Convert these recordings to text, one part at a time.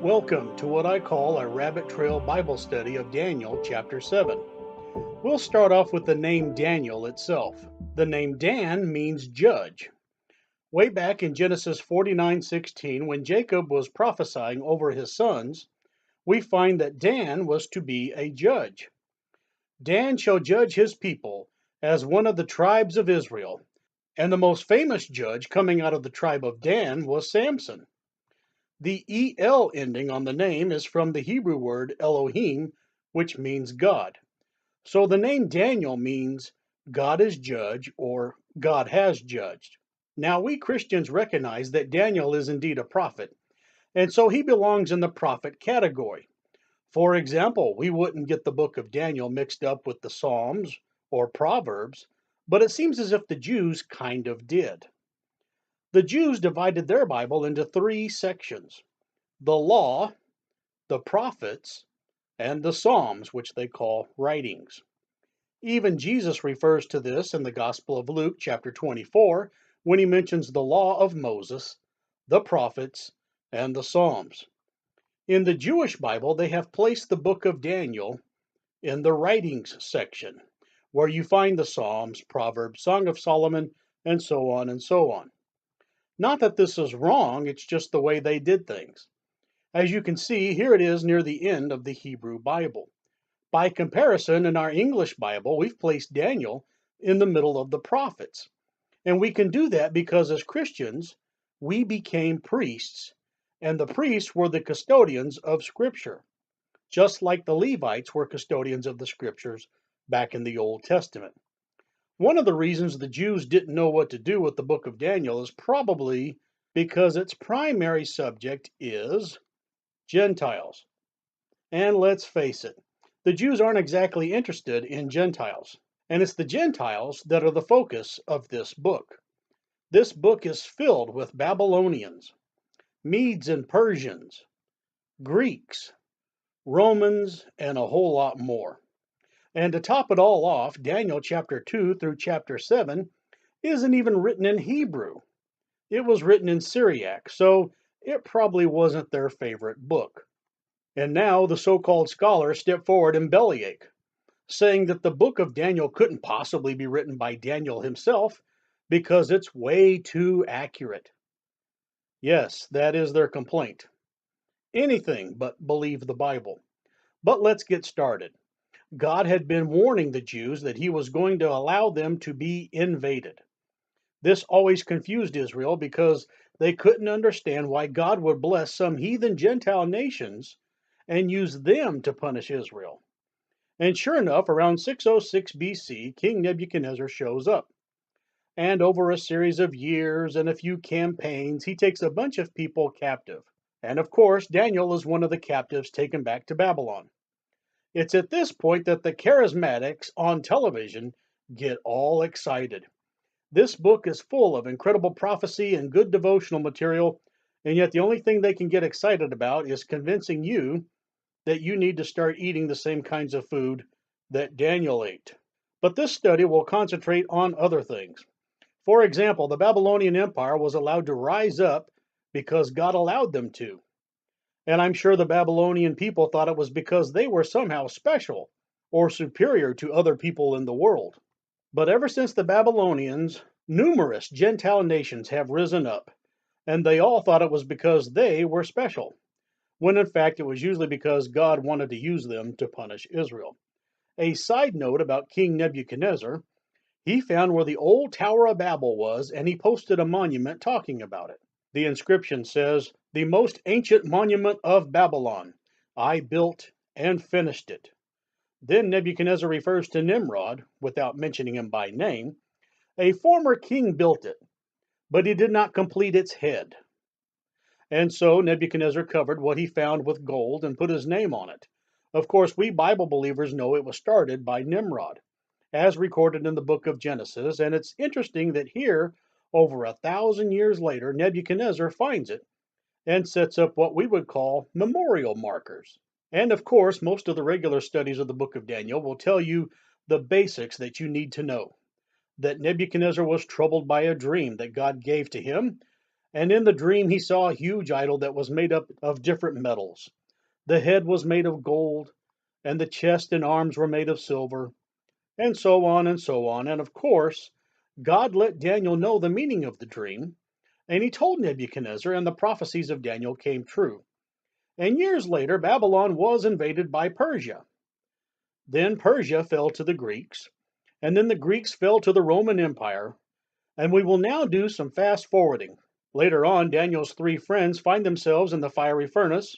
Welcome to what I call a rabbit trail Bible study of Daniel chapter 7. We'll start off with the name Daniel itself. The name Dan means judge. Way back in Genesis 49:16, when Jacob was prophesying over his sons, we find that Dan was to be a judge. Dan shall judge his people as one of the tribes of Israel. And the most famous judge coming out of the tribe of Dan was Samson. The EL ending on the name is from the Hebrew word Elohim, which means God. So the name Daniel means God is judge or God has judged. Now, we Christians recognize that Daniel is indeed a prophet, and so he belongs in the prophet category. For example, we wouldn't get the book of Daniel mixed up with the Psalms or Proverbs, but it seems as if the Jews kind of did. The Jews divided their Bible into three sections: the law, the prophets, and the Psalms, which they call writings. Even Jesus refers to this in the Gospel of Luke, chapter 24, when he mentions the law of Moses, the prophets, and the Psalms. In the Jewish Bible, they have placed the book of Daniel in the writings section, where you find the Psalms, Proverbs, Song of Solomon, and so on and so on. Not that this is wrong, it's just the way they did things. As you can see, here it is near the end of the Hebrew Bible. By comparison, in our English Bible, we've placed Daniel in the middle of the prophets. And we can do that because as Christians, we became priests, and the priests were the custodians of Scripture, just like the Levites were custodians of the Scriptures back in the Old Testament. One of the reasons the Jews didn't know what to do with the book of Daniel is probably because its primary subject is Gentiles. And let's face it, the Jews aren't exactly interested in Gentiles. And it's the Gentiles that are the focus of this book. This book is filled with Babylonians, Medes and Persians, Greeks, Romans, and a whole lot more. And to top it all off, Daniel chapter 2 through chapter 7 isn't even written in Hebrew. It was written in Syriac, so it probably wasn't their favorite book. And now the so-called scholars step forward and bellyache, saying that the book of Daniel couldn't possibly be written by Daniel himself because it's way too accurate. Yes, that is their complaint. Anything but believe the Bible. But let's get started. God had been warning the Jews that he was going to allow them to be invaded. This always confused Israel because they couldn't understand why God would bless some heathen Gentile nations and use them to punish Israel. And sure enough, around 606 BC, King Nebuchadnezzar shows up. And over a series of years and a few campaigns, he takes a bunch of people captive. And of course, Daniel is one of the captives taken back to Babylon. It's at this point that the charismatics on television get all excited. This book is full of incredible prophecy and good devotional material, and yet the only thing they can get excited about is convincing you that you need to start eating the same kinds of food that Daniel ate. But this study will concentrate on other things. For example, the Babylonian Empire was allowed to rise up because God allowed them to. And I'm sure the Babylonian people thought it was because they were somehow special or superior to other people in the world. But ever since the Babylonians, numerous Gentile nations have risen up, and they all thought it was because they were special, when in fact it was usually because God wanted to use them to punish Israel. A side note about King Nebuchadnezzar: he found where the old Tower of Babel was, and he posted a monument talking about it. The inscription says, "The most ancient monument of Babylon. I built and finished it." Then Nebuchadnezzar refers to Nimrod, without mentioning him by name. A former king built it, but he did not complete its head. And so Nebuchadnezzar covered what he found with gold and put his name on it. Of course, we Bible believers know it was started by Nimrod, as recorded in the book of Genesis, and it's interesting that here, over 1,000 years later, Nebuchadnezzar finds it and sets up what we would call memorial markers. And of course, most of the regular studies of the book of Daniel will tell you the basics that you need to know. That Nebuchadnezzar was troubled by a dream that God gave to him, And in the dream he saw a huge idol that was made up of different metals. The head was made of gold, and the chest and arms were made of silver, and so on and so on. And of course, God let Daniel know the meaning of the dream, and he told Nebuchadnezzar, and the prophecies of Daniel came true. And years later, Babylon was invaded by Persia. Then Persia fell to the Greeks, and then the Greeks fell to the Roman Empire, and we will now do some fast forwarding. Later on, Daniel's three friends find themselves in the fiery furnace,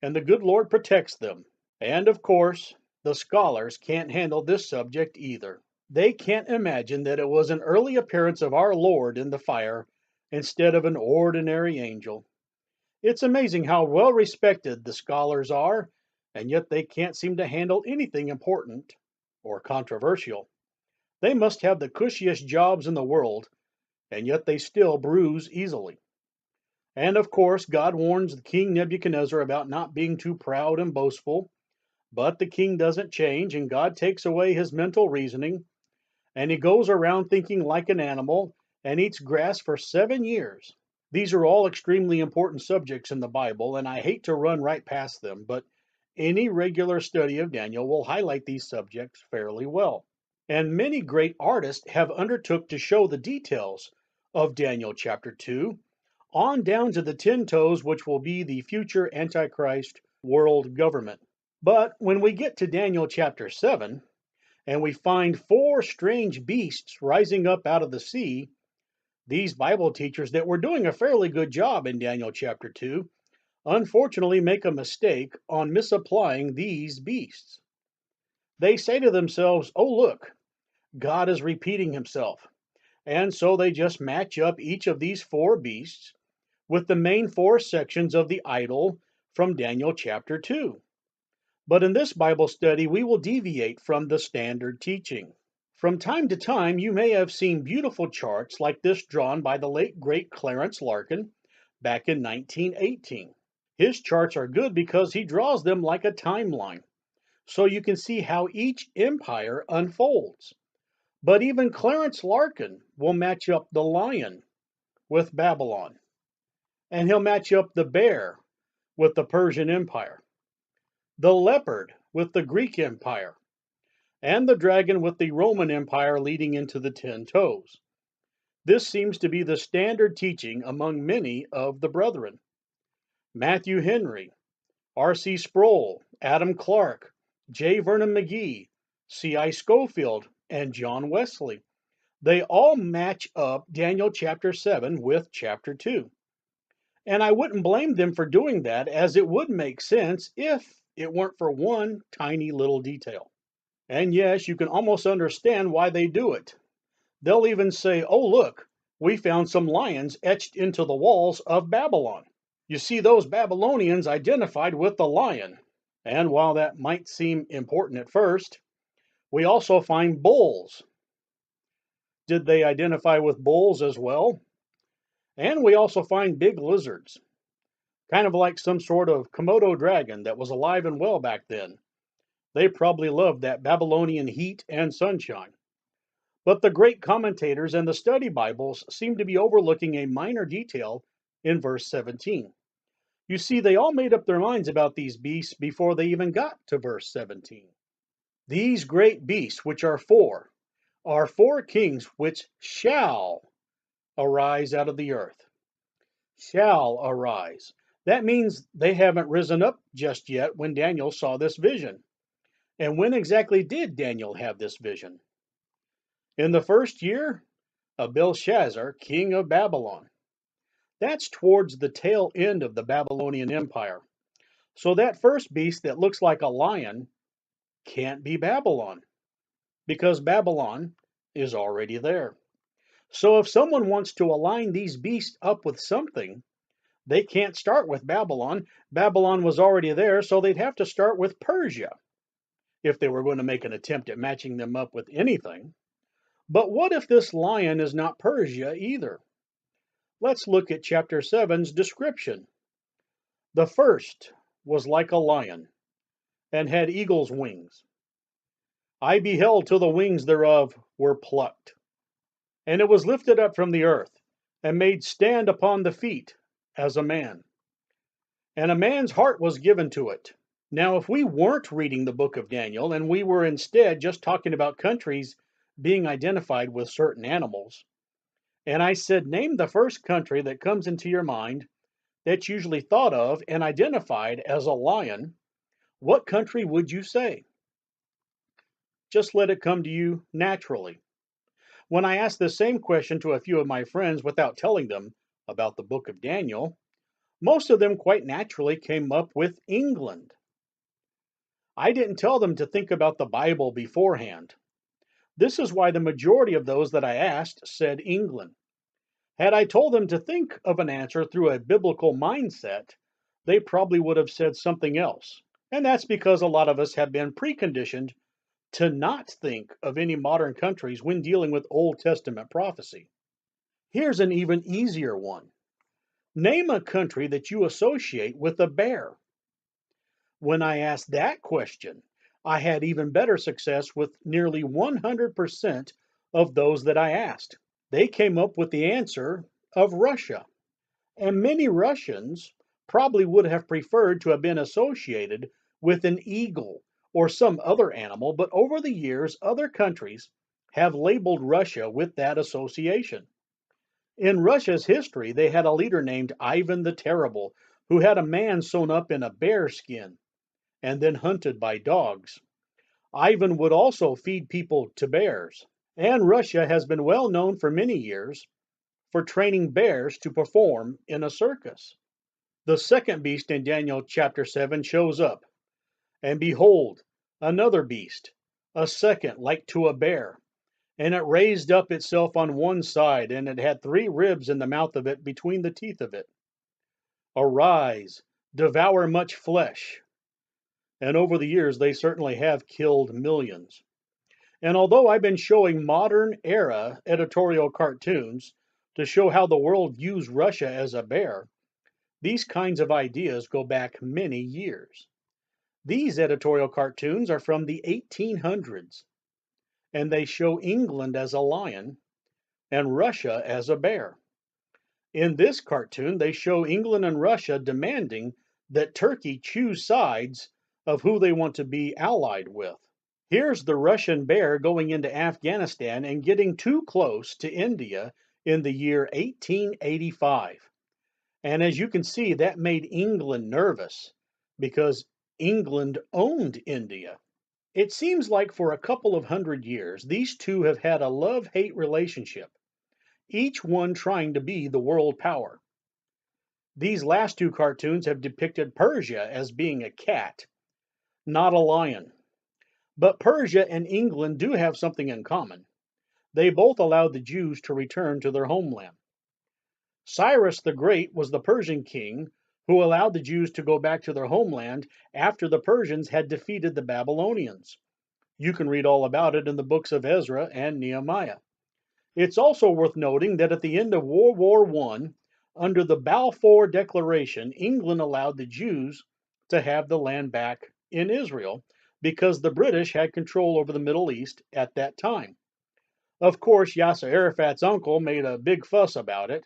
and the good Lord protects them. And of course, the scholars can't handle this subject either. They can't imagine that it was an early appearance of our Lord in the fire instead of an ordinary angel. It's amazing how well respected the scholars are, and yet they can't seem to handle anything important or controversial. They must have the cushiest jobs in the world, and yet they still bruise easily. And of course, God warns King Nebuchadnezzar about not being too proud and boastful, but the king doesn't change, and God takes away his mental reasoning, and he goes around thinking like an animal and eats grass for 7 years. These are all extremely important subjects in the Bible, and I hate to run right past them, but any regular study of Daniel will highlight these subjects fairly well. And many great artists have undertook to show the details of Daniel chapter 2, on down to the 10 toes, which will be the future Antichrist world government. But when we get to Daniel chapter 7, and we find four strange beasts rising up out of the sea, these Bible teachers that were doing a fairly good job in Daniel chapter 2 unfortunately make a mistake on misapplying these beasts. They say to themselves, oh, look, God is repeating himself. And so they just match up each of these four beasts with the main four sections of the idol from Daniel chapter 2. But in this Bible study, we will deviate from the standard teaching. From time to time, you may have seen beautiful charts like this drawn by the late great Clarence Larkin back in 1918. His charts are good because he draws them like a timeline, so you can see how each empire unfolds. But even Clarence Larkin will match up the lion with Babylon, and he'll match up the bear with the Persian Empire, the leopard with the Greek Empire, and the dragon with the Roman Empire leading into the 10 toes. This seems to be the standard teaching among many of the brethren. Matthew Henry, R.C. Sproul, Adam Clark, J. Vernon McGee, C.I. Schofield, and John Wesley. They all match up Daniel chapter 7 with chapter 2. And I wouldn't blame them for doing that, as it would make sense if it weren't for one tiny little detail. And yes, you can almost understand why they do it. They'll even say, oh, look, we found some lions etched into the walls of Babylon. You see, those Babylonians identified with the lion. And while that might seem important at first, we also find bulls. Did they identify with bulls as well? And we also find big lizards, kind of like some sort of Komodo dragon that was alive and well back then. They probably loved that Babylonian heat and sunshine. But the great commentators and the study Bibles seem to be overlooking a minor detail in verse 17. You see, they all made up their minds about these beasts before they even got to verse 17. These great beasts, which are four kings which shall arise out of the earth. Shall arise. That means they haven't risen up just yet when Daniel saw this vision. And when exactly did Daniel have this vision? In the first year of Belshazzar, king of Babylon. That's towards the tail end of the Babylonian Empire. So that first beast that looks like a lion can't be Babylon, because Babylon is already there. So if someone wants to align these beasts up with something, they can't start with Babylon. Babylon was already there, so they'd have to start with Persia if they were going to make an attempt at matching them up with anything. But what if this lion is not Persia either? Let's look at chapter 7's description. The first was like a lion, and had eagle's wings. I beheld till the wings thereof were plucked, and it was lifted up from the earth, and made stand upon the feet as a man. And a man's heart was given to it. Now, if we weren't reading the book of Daniel and we were instead just talking about countries being identified with certain animals, and I said, name the first country that comes into your mind that's usually thought of and identified as a lion, what country would you say? Just let it come to you naturally. When I asked the same question to a few of my friends without telling them about the book of Daniel, most of them quite naturally came up with England. I didn't tell them to think about the Bible beforehand. This is why the majority of those that I asked said England. Had I told them to think of an answer through a biblical mindset, they probably would have said something else. And that's because a lot of us have been preconditioned to not think of any modern countries when dealing with Old Testament prophecy. Here's an even easier one. Name a country that you associate with a bear. When I asked that question, I had even better success with nearly 100% of those that I asked. They came up with the answer of Russia. And many Russians probably would have preferred to have been associated with an eagle or some other animal, but over the years, other countries have labeled Russia with that association. In Russia's history, they had a leader named Ivan the Terrible who had a man sewn up in a bear skin and then hunted by dogs. Ivan would also feed people to bears. And Russia has been well known for many years for training bears to perform in a circus. The second beast in Daniel chapter 7 shows up, and behold, another beast, a second like to a bear, and it raised up itself on one side, and it had 3 ribs in the mouth of it between the teeth of it. Arise, devour much flesh. And over the years, they certainly have killed millions. And although I've been showing modern era editorial cartoons to show how the world views Russia as a bear, these kinds of ideas go back many years. These editorial cartoons are from the 1800s, and they show England as a lion and Russia as a bear. In this cartoon, they show England and Russia demanding that Turkey choose sides of who they want to be allied with. Here's the Russian bear going into Afghanistan and getting too close to India in the year 1885. And as you can see, that made England nervous because England owned India. It seems like for a couple of hundred years, these two have had a love-hate relationship, each one trying to be the world power. These last 2 cartoons have depicted Persia as being a cat, not a lion. But Persia and England do have something in common. They both allowed the Jews to return to their homeland. Cyrus the Great was the Persian king who allowed the Jews to go back to their homeland after the Persians had defeated the Babylonians. You can read all about it in the books of Ezra and Nehemiah. It's also worth noting that at the end of World War I, under the Balfour Declaration, England allowed the Jews to have the land back in Israel because the British had control over the Middle East at that time. Of course, Yasser Arafat's uncle made a big fuss about it,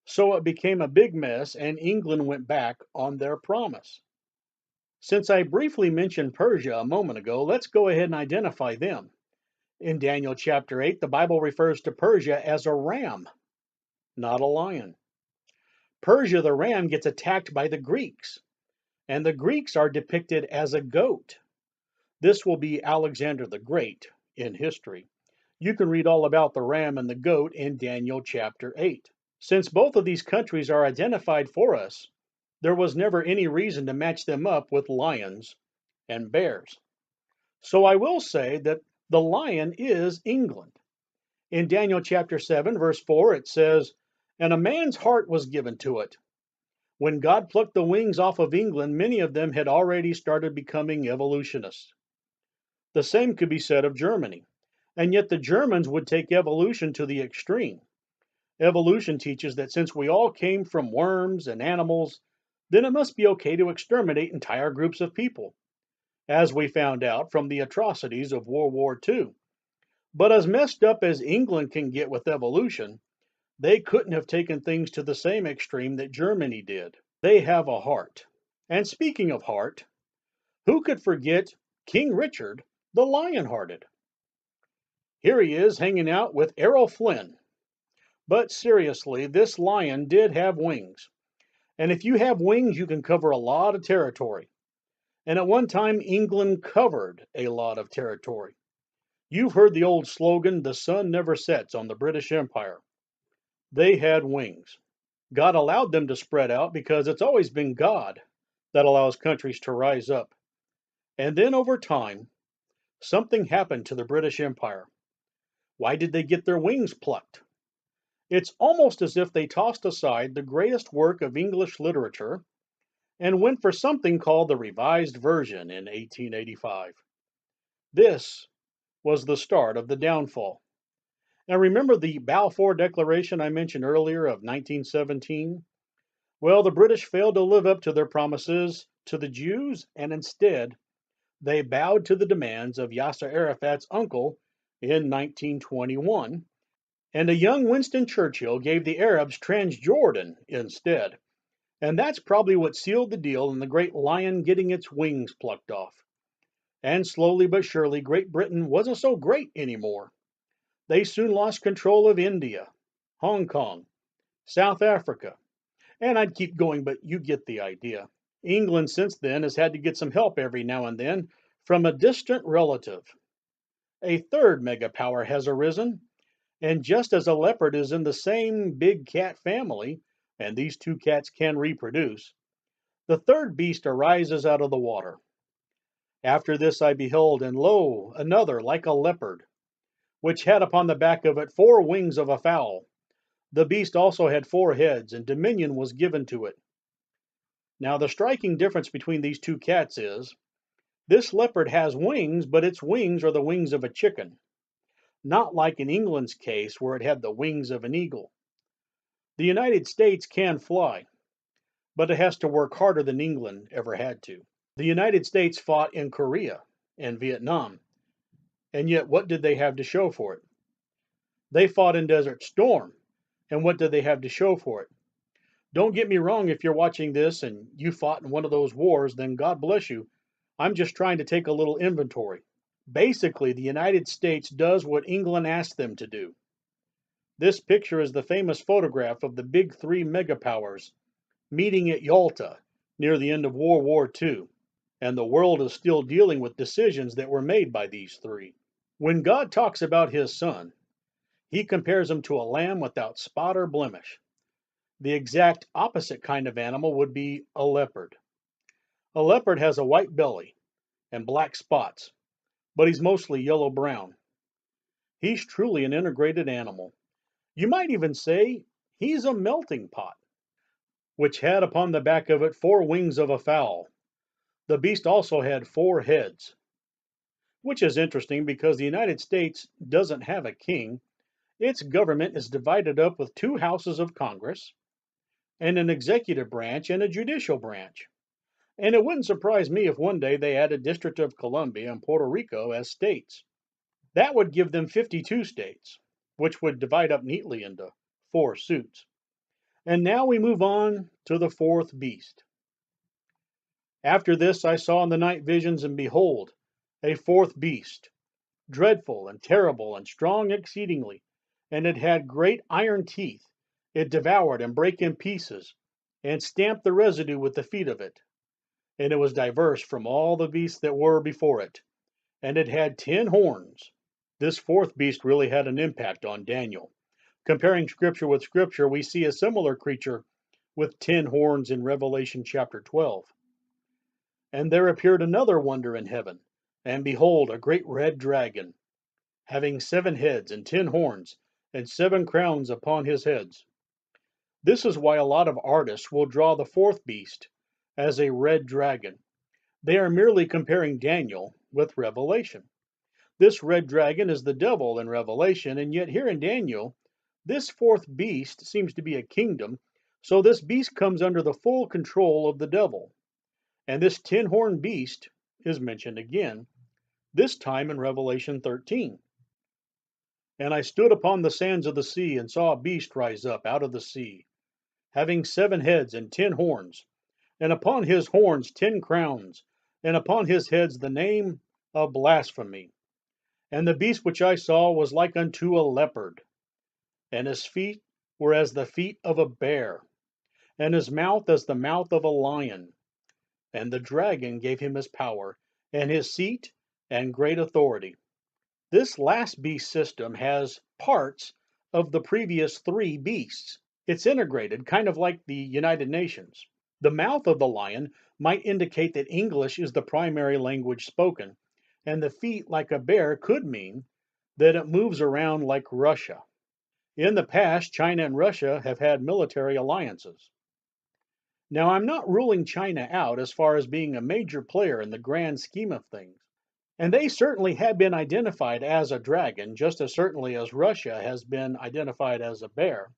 so it became a big mess and England went back on their promise. Since I briefly mentioned Persia a moment ago, let's go ahead and identify them. In Daniel chapter 8, the Bible refers to Persia as a ram, not a lion. Persia, the ram, gets attacked by the Greeks, and the Greeks are depicted as a goat. This will be Alexander the Great in history. You can read all about the ram and the goat in Daniel chapter 8. Since both of these countries are identified for us, there was never any reason to match them up with lions and bears. So I will say that the lion is England. In Daniel chapter 7, verse 4, it says, "And a man's heart was given to it." When God plucked the wings off of England, many of them had already started becoming evolutionists. The same could be said of Germany. And yet the Germans would take evolution to the extreme. Evolution teaches that since we all came from worms and animals, then it must be okay to exterminate entire groups of people, as we found out from the atrocities of World War II. But as messed up as England can get with evolution, They couldn't have taken things to the same extreme that Germany did. They have a heart. And speaking of heart, who could forget King Richard the Lion-Hearted? Here he is hanging out with Errol Flynn. But seriously, this lion did have wings. And if you have wings, you can cover a lot of territory. And at one time, England covered a lot of territory. You've heard the old slogan, the sun never sets on the British Empire. They had wings. God allowed them to spread out because it's always been God that allows countries to rise up. And then over time, something happened to the British Empire. Why did they get their wings plucked? It's almost as if they tossed aside the greatest work of English literature and went for something called the Revised Version in 1885. This was the start of the downfall. Now remember the Balfour Declaration I mentioned earlier of 1917? Well, the British failed to live up to their promises to the Jews, and instead they bowed to the demands of Yasser Arafat's uncle in 1921, and a young Winston Churchill gave the Arabs Transjordan instead. And that's probably what sealed the deal in the great lion getting its wings plucked off. And slowly but surely, Great Britain wasn't so great anymore. They soon lost control of India, Hong Kong, South Africa, and I'd keep going, but you get the idea. England since then has had to get some help every now and then from a distant relative. A third megapower has arisen, and just as a leopard is in the same big cat family, and these two cats can reproduce, the third beast arises out of the water. After this I beheld, and lo, another like a leopard, which had upon the back of it 4 wings of a fowl. The beast also had 4 heads, and dominion was given to it. Now the striking difference between these two cats is, this leopard has wings, but its wings are the wings of a chicken, not like in England's case where it had the wings of an eagle. The United States can fly, but it has to work harder than England ever had to. The United States fought in Korea and Vietnam, and yet what did they have to show for it? They fought in Desert Storm, and what did they have to show for it? Don't get me wrong, if you're watching this and you fought in one of those wars, then God bless you. I'm just trying to take a little inventory. Basically, the United States does what England asked them to do. This picture is the famous photograph of the big 3 megapowers meeting at Yalta near the end of World War II, and the world is still dealing with decisions that were made by these 3. When God talks about his son, he compares him to a lamb without spot or blemish. The exact opposite kind of animal would be a leopard. A leopard has a white belly and black spots, but he's mostly yellow-brown. He's truly an integrated animal. You might even say he's a melting pot, which had upon the back of it 4 wings of a fowl. The beast also had 4 heads, which is interesting because the United States doesn't have a king. Its government is divided up with 2 houses of Congress, and an executive branch and a judicial branch. And it wouldn't surprise me if one day they added District of Columbia and Puerto Rico as states. That would give them 52 states, which would divide up neatly into 4 suits. And now we move on to the 4th beast. After this I saw in the night visions, and behold, a 4th beast, dreadful and terrible and strong exceedingly, and it had great iron teeth. It devoured and brake in pieces, and stamped the residue with the feet of it. And it was diverse from all the beasts that were before it, and it had 10 horns. This 4th beast really had an impact on Daniel. Comparing scripture with scripture, we see a similar creature with 10 horns in Revelation chapter 12. And there appeared another wonder in heaven, and behold, a great red dragon, having 7 heads and 10 horns, and 7 crowns upon his heads. This is why a lot of artists will draw the 4th beast as a red dragon. They are merely comparing Daniel with Revelation. This red dragon is the devil in Revelation, and yet here in Daniel, this 4th beast seems to be a kingdom, so this beast comes under the full control of the devil. And this 10-horned beast is mentioned again, this time in Revelation 13. And I stood upon the sands of the sea, and saw a beast rise up out of the sea, having 7 heads and 10 horns, and upon his horns 10 crowns, and upon his heads the name of blasphemy. And the beast which I saw was like unto a leopard, and his feet were as the feet of a bear, and his mouth as the mouth of a lion. And the dragon gave him his power, and his seat, and great authority. This last beast system has parts of the previous 3 beasts. It's integrated, kind of like the United Nations. The mouth of the lion might indicate that English is the primary language spoken, and the feet, like a bear, could mean that it moves around like Russia. In the past, China and Russia have had military alliances. Now, I'm not ruling China out as far as being a major player in the grand scheme of things. And they certainly have been identified as a dragon, just as certainly as Russia has been identified as a bear.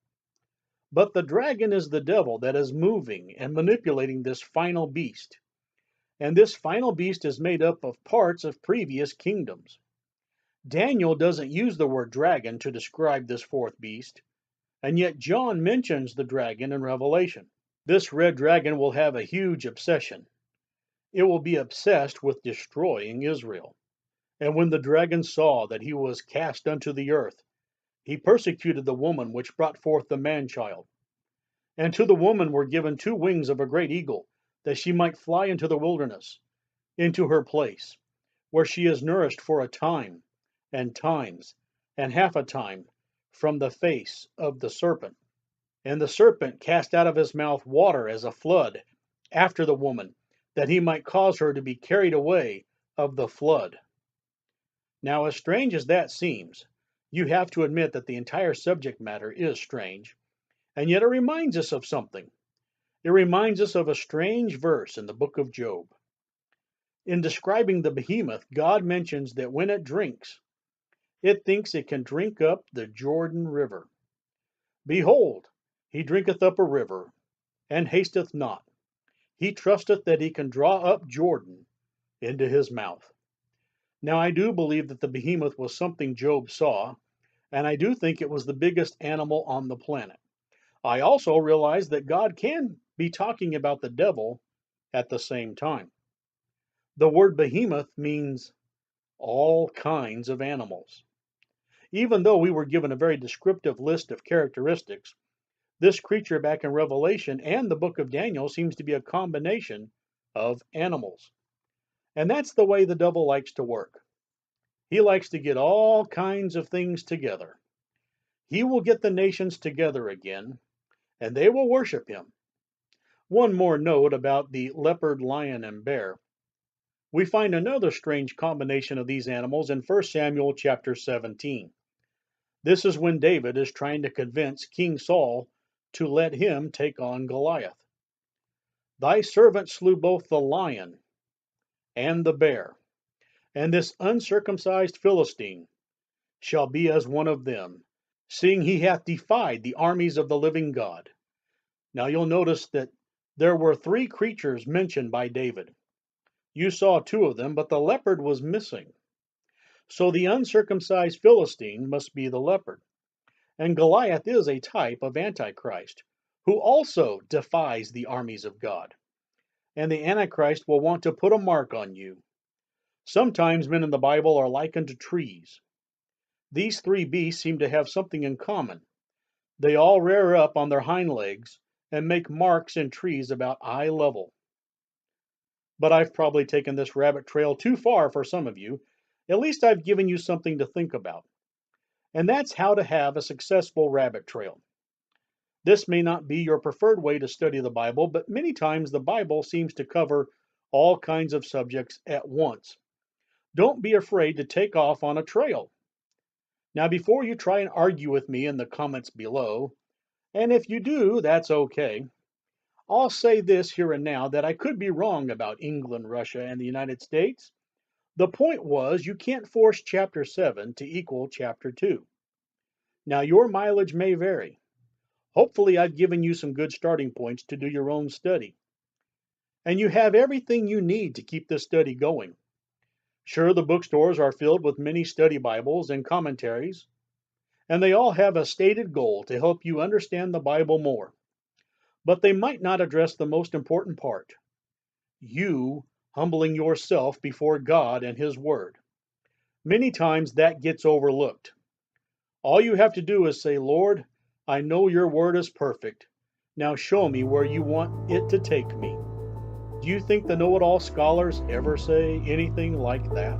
But the dragon is the devil that is moving and manipulating this final beast. And this final beast is made up of parts of previous kingdoms. Daniel doesn't use the word dragon to describe this 4th beast, and yet John mentions the dragon in Revelation. This red dragon will have a huge obsession. It will be obsessed with destroying Israel. And when the dragon saw that he was cast unto the earth, he persecuted the woman which brought forth the man child. And to the woman were given 2 wings of a great eagle, that she might fly into the wilderness, into her place, where she is nourished for a time, and times, and half a time, from the face of the serpent. And the serpent cast out of his mouth water as a flood after the woman, that he might cause her to be carried away of the flood. Now, as strange as that seems, you have to admit that the entire subject matter is strange, and yet it reminds us of something. It reminds us of a strange verse in the book of Job. In describing the behemoth, God mentions that when it drinks, it thinks it can drink up the Jordan River. Behold, he drinketh up a river, and hasteth not. He trusteth that he can draw up Jordan into his mouth. Now, I do believe that the behemoth was something Job saw, and I do think it was the biggest animal on the planet. I also realize that God can be talking about the devil at the same time. The word behemoth means all kinds of animals. Even though we were given a very descriptive list of characteristics, this creature back in Revelation and the book of Daniel seems to be a combination of animals. And that's the way the devil likes to work. He likes to get all kinds of things together. He will get the nations together again, and they will worship him. One more note about the leopard, lion, and bear. We find another strange combination of these animals in 1 Samuel chapter 17. This is when David is trying to convince King Saul to let him take on Goliath. Thy servant slew both the lion and the bear, and this uncircumcised Philistine shall be as one of them, seeing he hath defied the armies of the living God. Now you'll notice that there were 3 creatures mentioned by David. You saw 2 of them, but the leopard was missing. So the uncircumcised Philistine must be the leopard. And Goliath is a type of Antichrist, who also defies the armies of God. And the Antichrist will want to put a mark on you. Sometimes men in the Bible are likened to trees. These 3 beasts seem to have something in common. They all rear up on their hind legs and make marks in trees about eye level. But I've probably taken this rabbit trail too far for some of you. At least I've given you something to think about. And that's how to have a successful rabbit trail. This may not be your preferred way to study the Bible, but many times the Bible seems to cover all kinds of subjects at once. Don't be afraid to take off on a trail. Now, before you try and argue with me in the comments below, and if you do, that's okay, I'll say this here and now that I could be wrong about England, Russia, and the United States. The point was you can't force chapter 7 to equal chapter 2. Now, your mileage may vary. Hopefully, I've given you some good starting points to do your own study. And you have everything you need to keep this study going. Sure, the bookstores are filled with many study Bibles and commentaries, and they all have a stated goal to help you understand the Bible more. But they might not address the most important part: you humbling yourself before God and His Word. Many times that gets overlooked. All you have to do is say, Lord, I know your Word is perfect. Now show me where you want it to take me. Do you think the know-it-all scholars ever say anything like that?